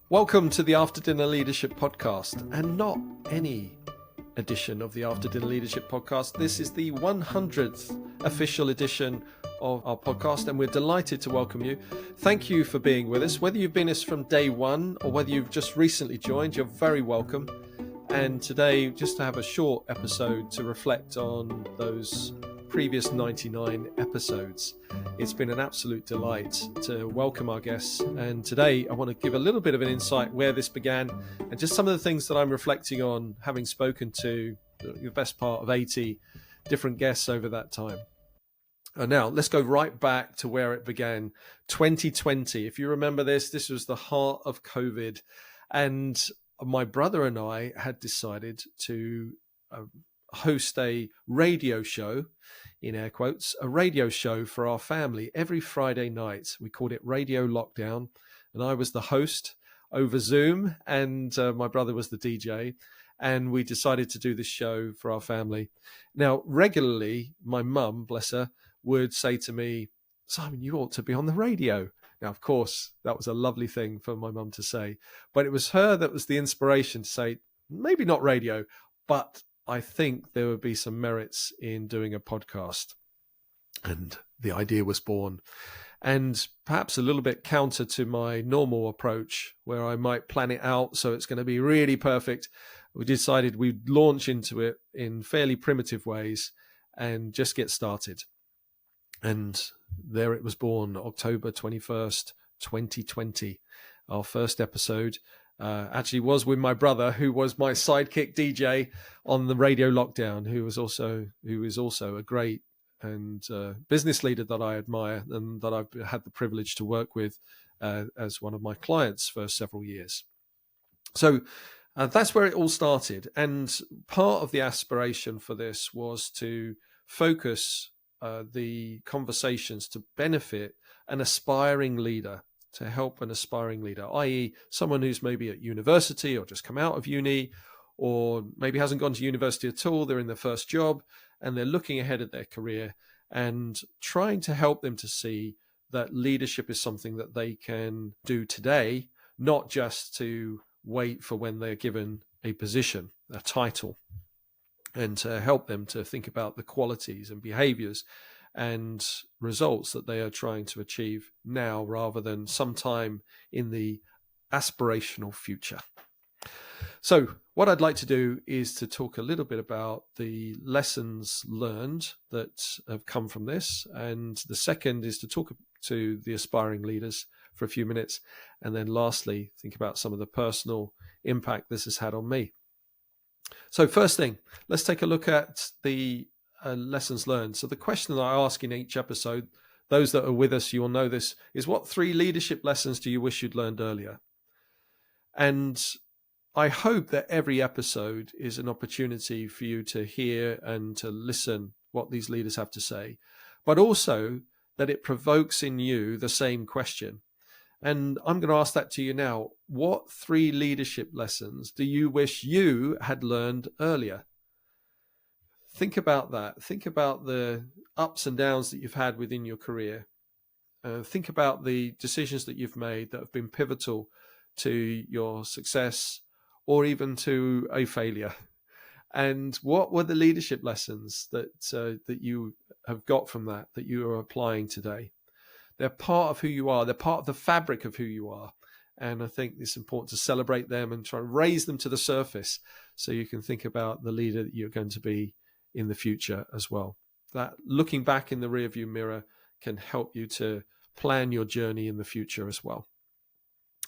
Welcome to the After Dinner Leadership Podcast, and not any edition of the After Dinner Leadership Podcast. This is the 100th official edition of our podcast, and we're delighted to welcome you. Thank you for being with us. Whether you've been with us from day one or whether you've just recently joined, you're very welcome. And today, just to have a short episode to reflect on those previous 99 episodes. It's been an absolute delight to welcome our guests, and today I want to give a little bit of an insight where this began and just some of the things that I'm reflecting on, having spoken to the best part of 80 different guests over that time. Now let's go right back to where it began. 2020, if you remember this was the heart of COVID, and my brother and I had decided to host a radio show, in air quotes, a radio show for our family every Friday night. We called it Radio Lockdown, and I was the host over Zoom, and my brother was the DJ, and we decided to do this show for our family. Now, regularly, my mum, bless her, would say to me, "Simon, you ought to be on the radio." Now, of course, that was a lovely thing for my mum to say, but it was her that was the inspiration to say, maybe not radio, but I think there would be some merits in doing a podcast. And the idea was born. And perhaps a little bit counter to my normal approach, where I might plan it out so it's going to be really perfect, we decided we'd launch into it in fairly primitive ways and just get started. And there it was born, October 21st, 2020, our first episode. Actually was with my brother, who was my sidekick DJ on the Radio Lockdown, who is also a great and business leader that I admire and that I've had the privilege to work with as one of my clients for several years. So that's where it all started. And part of the aspiration for this was to focus the conversations to benefit an aspiring leader, to help an aspiring leader, i.e. someone who's maybe at university or just come out of uni, or maybe hasn't gone to university at all. They're in their first job and they're looking ahead at their career and trying to help them to see that leadership is something that they can do today, not just to wait for when they're given a position, a title, and to help them to think about the qualities and behaviors and results that they are trying to achieve now rather than sometime in the aspirational future. So what I'd like to do is to talk a little bit about the lessons learned that have come from this. And the second is to talk to the aspiring leaders for a few minutes. And then lastly, think about some of the personal impact this has had on me. So first thing, let's take a look at the lessons learned. So the question that I ask in each episode, those that are with us, you will know this, is what 3 leadership lessons do you wish you'd learned earlier? And I hope that every episode is an opportunity for you to hear and to listen what these leaders have to say, but also that it provokes in you the same question. And I'm going to ask that to you now. What 3 leadership lessons do you wish you had learned earlier? Think about that. Think about the ups and downs that you've had within your career. Think about the decisions that you've made that have been pivotal to your success or even to a failure. And what were the leadership lessons that you have got from that you are applying today? They're part of who you are. They're part of the fabric of who you are. And I think it's important to celebrate them and try and raise them to the surface so you can think about the leader that you're going to be in the future as well. That looking back in the rearview mirror can help you to plan your journey in the future as well.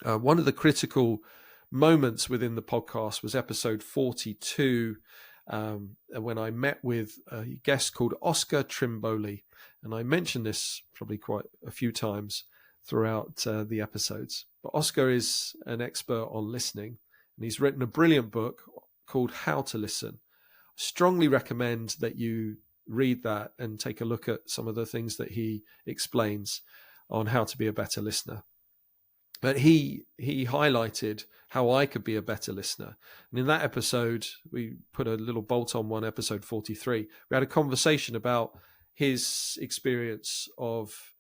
One of the critical moments within the podcast was episode 42, when I met with a guest called Oscar Trimboli. And I mentioned this probably quite a few times throughout the episodes. But Oscar is an expert on listening, and he's written a brilliant book called How to Listen. Strongly recommend that you read that and take a look at some of the things that he explains on how to be a better listener. But he highlighted how I could be a better listener. And in that episode, we put a little bolt on one, episode 43. We had a conversation about his experience of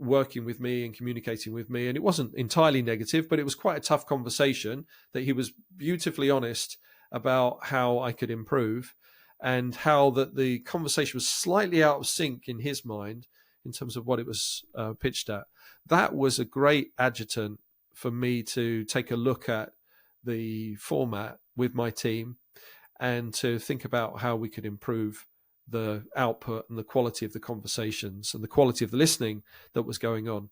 working with me and communicating with me. And it wasn't entirely negative, but it was quite a tough conversation that he was beautifully honest about how I could improve, and how that the conversation was slightly out of sync in his mind in terms of what it was pitched at. That was a great adjutant for me to take a look at the format with my team and to think about how we could improve the output and the quality of the conversations and the quality of the listening that was going on.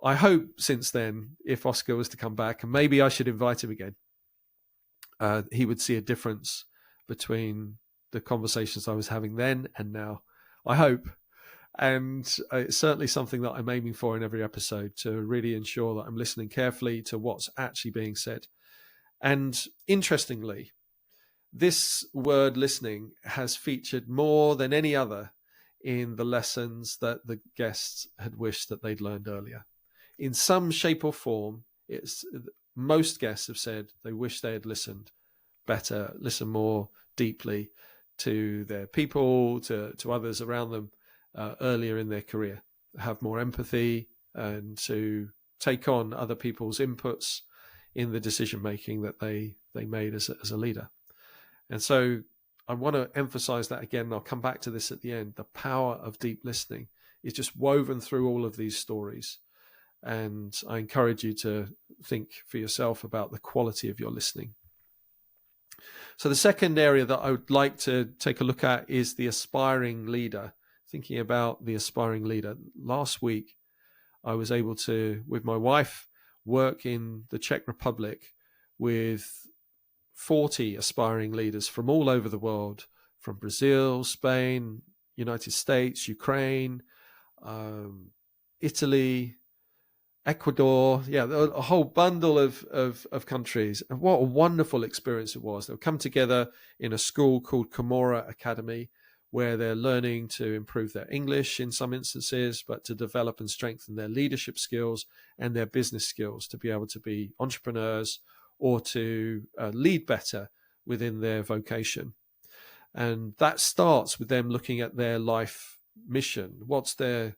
I hope since then, if Oscar was to come back, and maybe I should invite him again, he would see a difference between the conversations I was having then and now. I hope. And it's certainly something that I'm aiming for in every episode, to really ensure that I'm listening carefully to what's actually being said. And interestingly, this word listening has featured more than any other in the lessons that the guests had wished that they'd learned earlier. In some shape or form, most guests have said they wish they had listened better, listened more deeply to their people, to others around them earlier in their career, have more empathy, and to take on other people's inputs in the decision making that they made as a leader. And so I want to emphasize that again, and I'll come back to this at the end. The power of deep listening is just woven through all of these stories. And I encourage you to think for yourself about the quality of your listening. So the second area that I would like to take a look at is the aspiring leader, thinking about the aspiring leader. Last week, I was able to, with my wife, work in the Czech Republic with 40 aspiring leaders from all over the world, from Brazil, Spain, United States, Ukraine, Italy, Ecuador, a whole bundle of countries. And what a wonderful experience it was. They'll come together in a school called Camorra Academy, where they're learning to improve their English in some instances, but to develop and strengthen their leadership skills and their business skills to be able to be entrepreneurs or to lead better within their vocation. And that starts with them looking at their life mission. What's their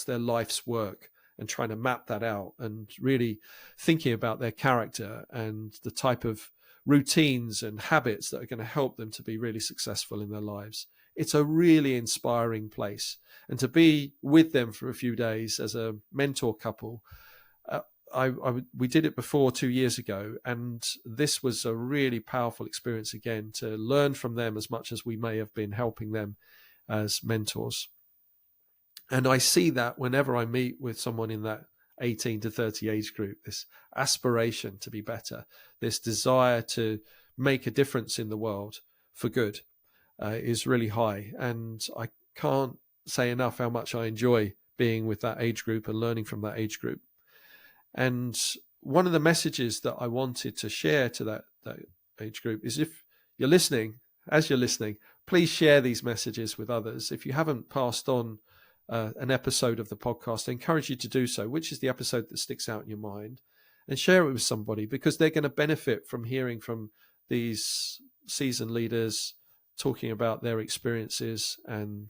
life's work? And trying to map that out and really thinking about their character and the type of routines and habits that are going to help them to be really successful in their lives. It's a really inspiring place. And to be with them for a few days as a mentor couple, we did it before 2 years ago, and this was a really powerful experience again, to learn from them as much as we may have been helping them as mentors. And I see that whenever I meet with someone in that 18 to 30 age group, this aspiration to be better, this desire to make a difference in the world for good is really high. And I can't say enough how much I enjoy being with that age group and learning from that age group. And one of the messages that I wanted to share to that age group is, if you're listening, please share these messages with others. If you haven't passed on an episode of the podcast, I encourage you to do so. Which is the episode that sticks out in your mind, and share it with somebody, because they're going to benefit from hearing from these seasoned leaders talking about their experiences and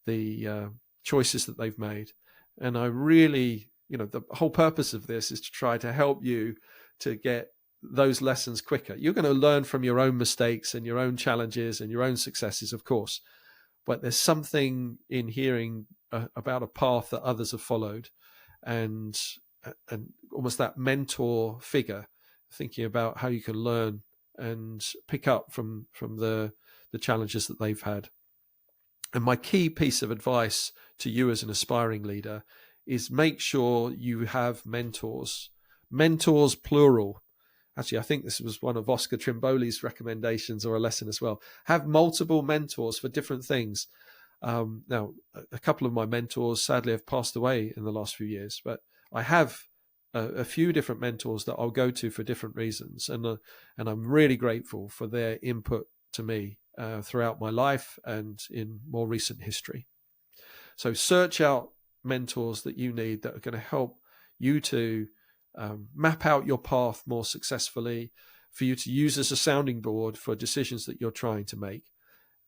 the choices that they've made. And I really, the whole purpose of this is to try to help you to get those lessons quicker. You're going to learn from your own mistakes and your own challenges and your own successes, of course, but there's something in hearing about a path that others have followed, and almost that mentor figure, thinking about how you can learn and pick up from the challenges that they've had. And my key piece of advice to you as an aspiring leader is make sure you have mentors plural. Actually, I think this was one of Oscar Trimboli's recommendations, or a lesson as well. Have multiple mentors for different things. Now, a couple of my mentors sadly have passed away in the last few years, but I have a few different mentors that I'll go to for different reasons, and I'm really grateful for their input to me throughout my life and in more recent history. So search out mentors that you need, that are going to help you to map out your path more successfully, for you to use as a sounding board for decisions that you're trying to make.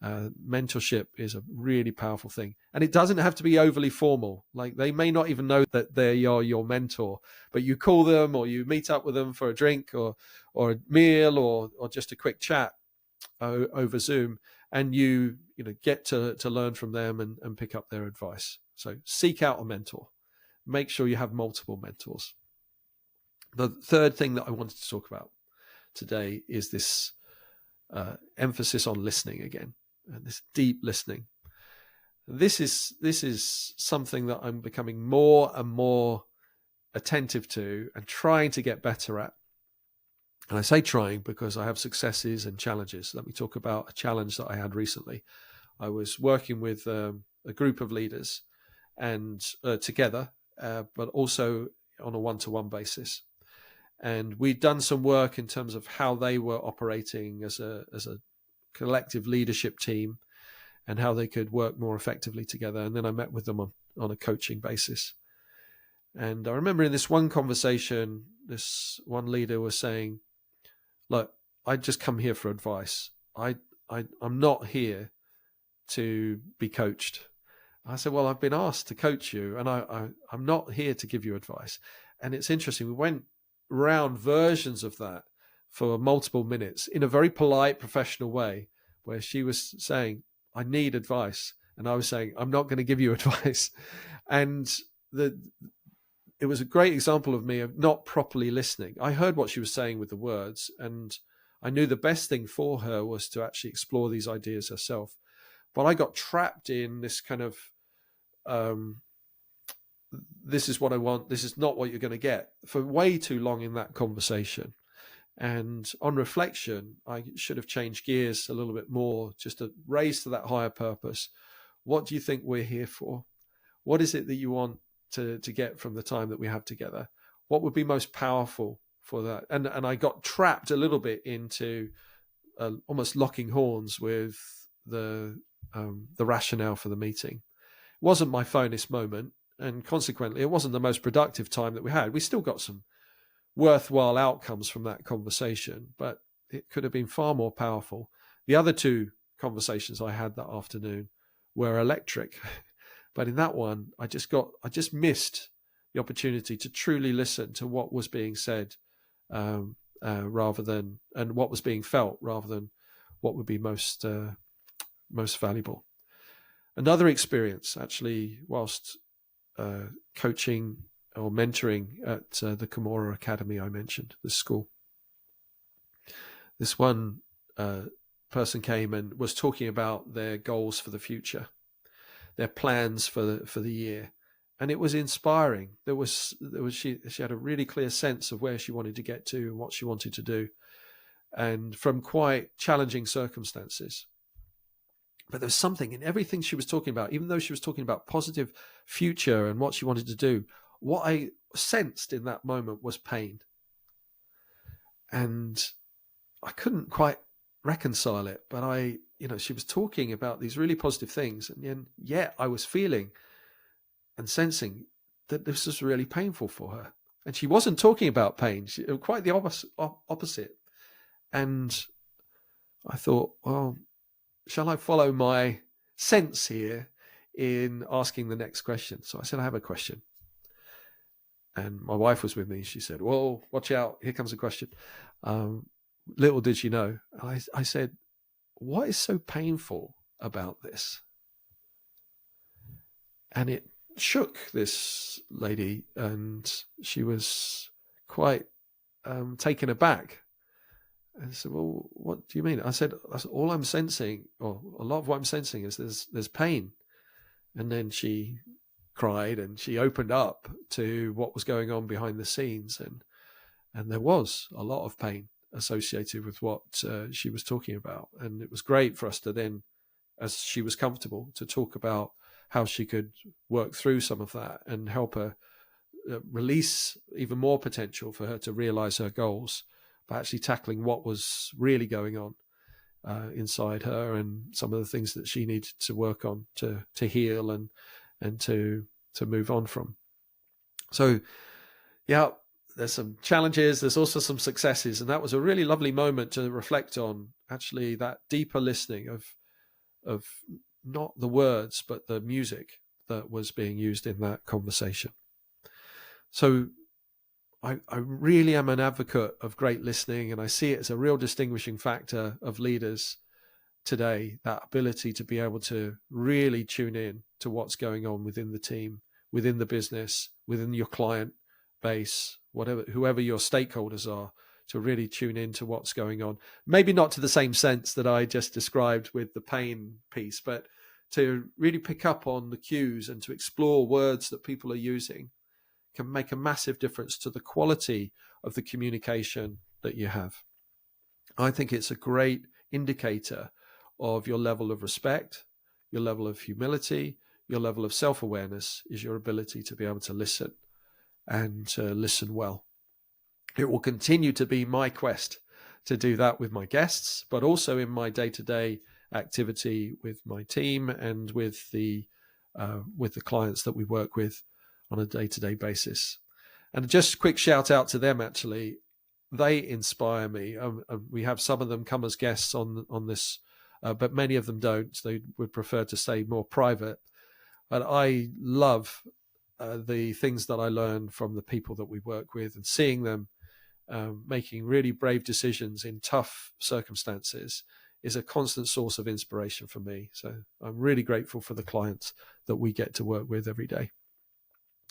Mentorship is a really powerful thing, and it doesn't have to be overly formal. Like, they may not even know that they are your mentor, but you call them, or you meet up with them for a drink or a meal, or just a quick chat over Zoom, and you get to learn from them and pick up their advice. So seek out a mentor. Make sure you have multiple mentors. The third thing that I wanted to talk about today is this emphasis on listening again, and this deep listening. This is something that I'm becoming more and more attentive to and trying to get better at. And I say trying because I have successes and challenges. Let me talk about a challenge that I had recently. I was working with a group of leaders and together, but also on a one-to-one basis. And we'd done some work in terms of how they were operating as a collective leadership team and how they could work more effectively together. And then I met with them on a coaching basis. And I remember in this one conversation, this one leader was saying, look, I just come here for advice. I'm not here to be coached. I said, well, I've been asked to coach you, and I'm not here to give you advice. And it's interesting. We went round versions of that for multiple minutes in a very polite, professional way, where she was saying, I need advice. And I was saying, I'm not going to give you advice. And it was a great example of me of not properly listening. I heard what she was saying with the words, and I knew the best thing for her was to actually explore these ideas herself. But I got trapped in this kind of, this is what I want, this is not what you're going to get, for way too long in that conversation. And on reflection, I should have changed gears a little bit more, just to raise to that higher purpose. What do you think we're here for? What is it that you want to get from the time that we have together? What would be most powerful for that? And I got trapped a little bit into almost locking horns with the rationale for the meeting. It wasn't my finest moment, and consequently, it wasn't the most productive time that we had. We still got some worthwhile outcomes from that conversation, but it could have been far more powerful. The other two conversations I had that afternoon were electric, but in that one, I just missed the opportunity to truly listen to what was being said, rather than, and what was being felt, rather than what would be most valuable. Another experience, actually, whilst coaching or mentoring at the Camorra Academy I mentioned, the school. This one person came and was talking about their goals for the future, their plans for the year, and it was inspiring. She had a really clear sense of where she wanted to get to and what she wanted to do, and from quite challenging circumstances. But there was something in everything she was talking about, even though she was talking about positive future and what she wanted to do, what I sensed in that moment was pain. And I couldn't quite reconcile it, but she was talking about these really positive things, and yet I was feeling and sensing that this was really painful for her. And she wasn't talking about pain, quite the opposite. And I thought, well, shall I follow my sense here in asking the next question? So I said, I have a question. And my wife was with me. She said, whoa, watch out. Here comes a question. Little did she know. I said, what is so painful about this? And it shook this lady, and she was quite taken aback. And I said, well, what do you mean? I said, all I'm sensing, or a lot of what I'm sensing, is there's pain. And then she cried, and she opened up to what was going on behind the scenes, and there was a lot of pain associated with what she was talking about. And it was great for us to then, as she was comfortable, to talk about how she could work through some of that and help her release even more potential for her to realize her goals, by actually tackling what was really going on inside her, and some of the things that she needed to work on to heal and to move on from. So, yeah, there's some challenges. There's also some successes, and that was a really lovely moment to reflect on. Actually, that deeper listening of of not the words, but the music that was being used in that conversation. So I really am an advocate of great listening, and I see it as a real distinguishing factor of leaders today, that ability to be able to really tune in to what's going on within the team, within the business, within your client base, whoever your stakeholders are, to really tune in to what's going on. Maybe not to the same sense that I just described with the pain piece, but to really pick up on the cues and to explore words that people are using can make a massive difference to the quality of the communication that you have. I think it's a great indicator of your level of respect, your level of humility, your level of self-awareness is your ability to be able to listen and to listen well. It will continue to be my quest to do that with my guests, but also in my day-to-day activity with my team and with the clients that we work with on a day-to-day basis. And just a quick shout out to them, actually. They inspire me. We have some of them come as guests on this, but many of them don't. They would prefer to stay more private. But I love the things that I learn from the people that we work with, and seeing them making really brave decisions in tough circumstances is a constant source of inspiration for me. So I'm really grateful for the clients that we get to work with every day.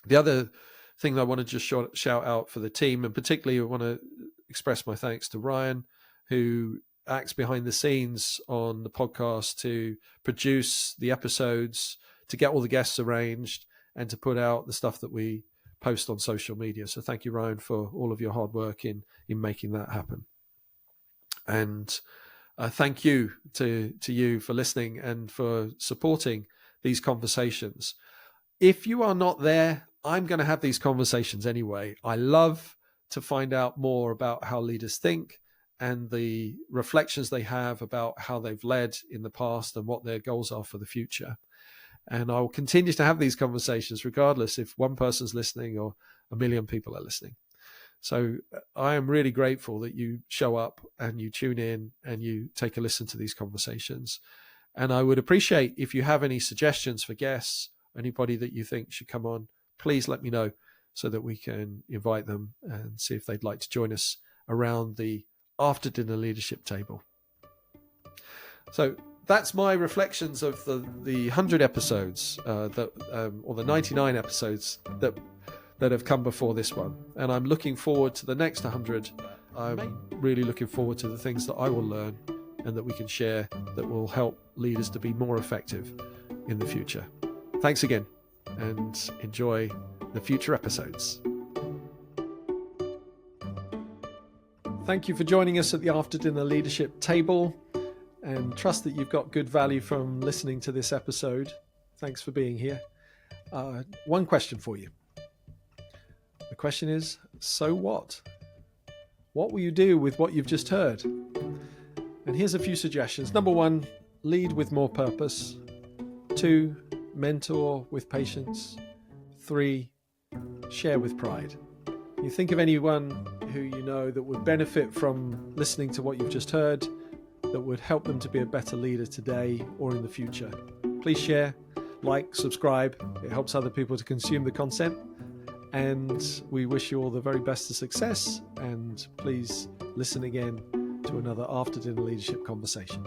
The other thing that I want to just shout out for the team, and particularly I want to express my thanks to Ryan, who acts behind the scenes on the podcast to produce the episodes, to get all the guests arranged, and to put out the stuff that we post on social media. So thank you, Ryan, for all of your hard work in making that happen. And thank you to you for listening and for supporting these conversations. If you are not there, I'm going to have these conversations anyway. I love to find out more about how leaders think and the reflections they have about how they've led in the past and what their goals are for the future. And I will continue to have these conversations regardless if one person's listening or a million people are listening. So I am really grateful that you show up and you tune in and you take a listen to these conversations. And I would appreciate if you have any suggestions for guests, anybody that you think should come on, please let me know so that we can invite them and see if they'd like to join us around the after dinner leadership table. So that's my reflections of the 100 episodes or the 99 episodes that have come before this one. And I'm looking forward to the next 100. I'm really looking forward to the things that I will learn and that we can share that will help leaders to be more effective in the future. Thanks again, and enjoy the future episodes. Thank you for joining us at the After Dinner Leadership Table, and trust that you've got good value from listening to this episode. Thanks for being here. One question for you. The question is, so what? What will you do with what you've just heard? And here's a few suggestions. Number 1, lead with more purpose. 2, mentor with patience. 3, share with pride. You think of anyone who you know that would benefit from listening to what you've just heard, that would help them to be a better leader today or in the future. Please share, like, subscribe. It helps other people to consume the content. And we wish you all the very best of success. And please listen again to another After Dinner Leadership conversation.